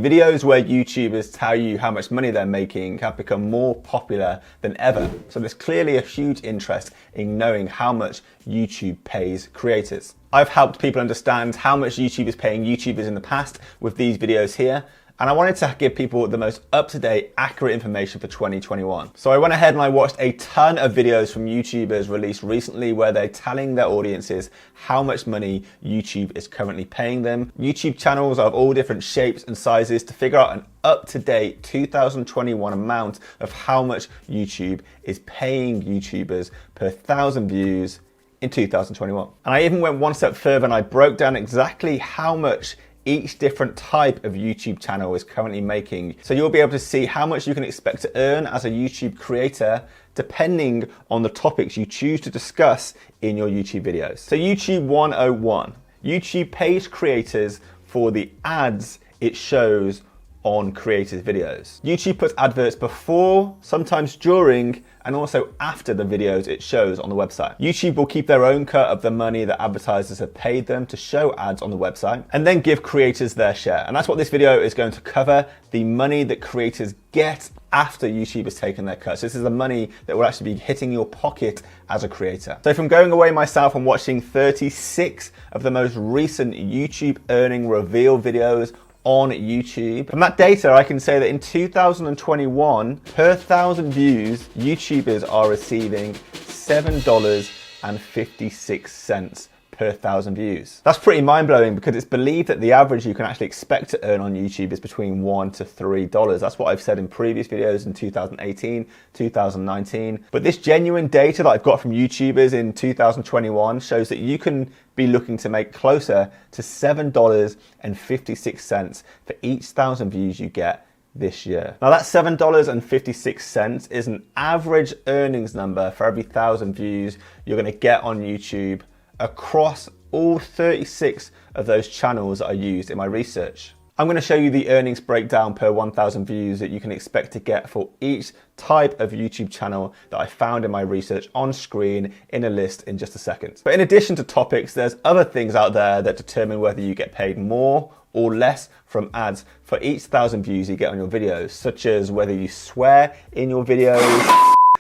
Videos where YouTubers tell you how much money they're making have become more popular than ever. So there's clearly a huge interest in knowing how much YouTube pays creators. I've helped people understand how much YouTube is paying YouTubers in the past with these videos here. And I wanted to give people the most up-to-date, accurate information for 2021. So I went ahead and I watched a ton of videos from YouTubers released recently where they're telling their audiences how much money YouTube is currently paying them. YouTube channels of all different shapes and sizes to figure out an up-to-date 2021 amount of how much YouTube is paying YouTubers per 1,000 views in 2021. And I even went one step further and I broke down exactly how much each different type of YouTube channel is currently making. So you'll be able to see how much you can expect to earn as a YouTube creator depending on the topics you choose to discuss in your YouTube videos. So YouTube 101, YouTube pays creators for the ads it shows on creators' videos. YouTube puts adverts before, sometimes during, and also after the videos it shows on the website. YouTube will keep their own cut of the money that advertisers have paid them to show ads on the website, and then give creators their share. And that's what this video is going to cover, the money that creators get after YouTube has taken their cut. So this is the money that will actually be hitting your pocket as a creator. So from going away myself and watching 36 of the most recent YouTube earning reveal videos on YouTube. From that data, I can say that in 2021, per 1,000 views, YouTubers are receiving $7.56 per 1,000 views. That's pretty mind-blowing because it's believed that the average you can actually expect to earn on YouTube is between $1 to $3. That's what I've said in previous videos in 2018, 2019. But this genuine data that I've got from YouTubers in 2021 shows that you can be looking to make closer to $7.56 for each 1,000 views you get this year. Now that $7.56 is an average earnings number for every 1,000 views you're going to get on YouTube across all 36 of those channels that I used in my research. I'm going to show you the earnings breakdown per 1,000 views that you can expect to get for each type of YouTube channel that I found in my research on screen in a list in just a second. But in addition to topics, there's other things out there that determine whether you get paid more or less from ads for each 1,000 views you get on your videos, such as whether you swear in your videos,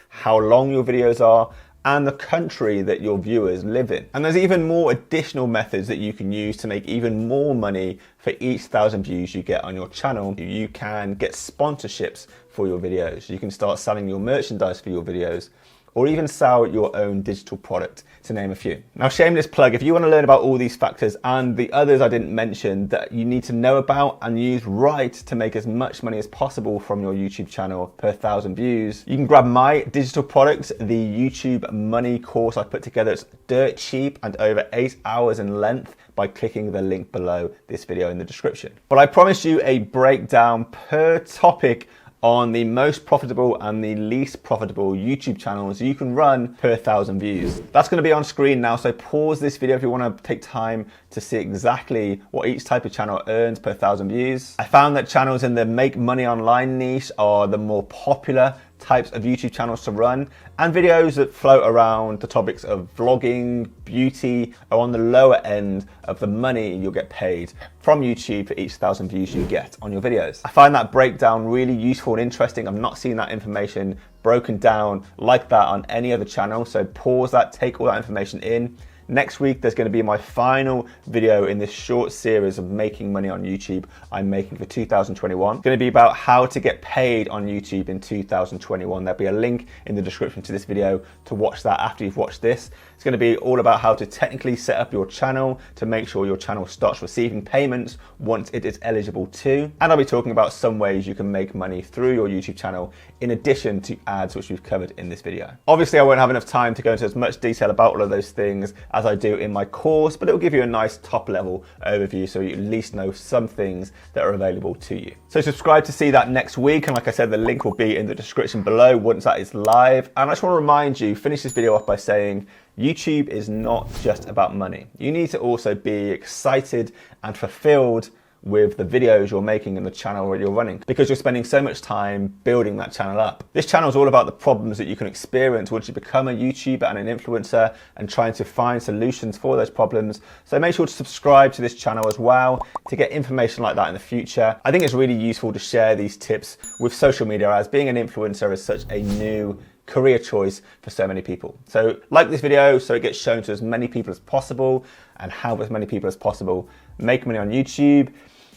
how long your videos are, and the country that your viewers live in. And there's even more additional methods that you can use to make even more money for each 1,000 views you get on your channel. You can get sponsorships for your videos. You can start selling your merchandise for your videos, or even sell your own digital product, to name a few. Now, shameless plug, if you want to learn about all these factors and the others I didn't mention that you need to know about and use right to make as much money as possible from your YouTube channel per 1,000 views, you can grab my digital product, the YouTube Money course I put together. It's dirt cheap and over 8 hours in length by clicking the link below this video in the description. But I promised you a breakdown per topic on the most profitable and the least profitable YouTube channels you can run per 1,000 views. That's going to be on screen now, so pause this video if you want to take time to see exactly what each type of channel earns per 1,000 views. I found that channels in the make money online niche are the more popular types of YouTube channels to run, and videos that float around the topics of vlogging, beauty are on the lower end of the money you'll get paid from YouTube for each 1,000 views you get on your videos. I find that breakdown really useful and interesting. I've not seen that information broken down like that on any other channel, so pause that, take all that information in. Next week, there's going to be my final video in this short series of making money on YouTube I'm making for 2021. It's going to be about how to get paid on YouTube in 2021. There'll be a link in the description to this video to watch that after you've watched this. It's going to be all about how to technically set up your channel to make sure your channel starts receiving payments once it is eligible to. And I'll be talking about some ways you can make money through your YouTube channel in addition to ads, which we've covered in this video. Obviously, I won't have enough time to go into as much detail about all of those things as I do in my course, but it will give you a nice top level overview so you at least know some things that are available to you. So subscribe to see that next week, and like I said, the link will be in the description below once that is live. And I just want to remind you, finish this video off by saying YouTube is not just about money. You need to also be excited and fulfilled with the videos you're making and the channel that you're running, because you're spending so much time building that channel up. This channel is all about the problems that you can experience once you become a YouTuber and an influencer, and trying to find solutions for those problems. So make sure to subscribe to this channel as well to get information like that in the future. I think it's really useful to share these tips with social media, as being an influencer is such a new career choice for so many people. So like this video so it gets shown to as many people as possible, and help as many people as possible make money on YouTube.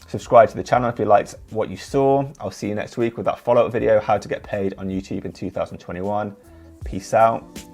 Subscribe to the channel if you liked what you saw. I'll see you next week with that follow-up video, how to get paid on YouTube in 2021. Peace out.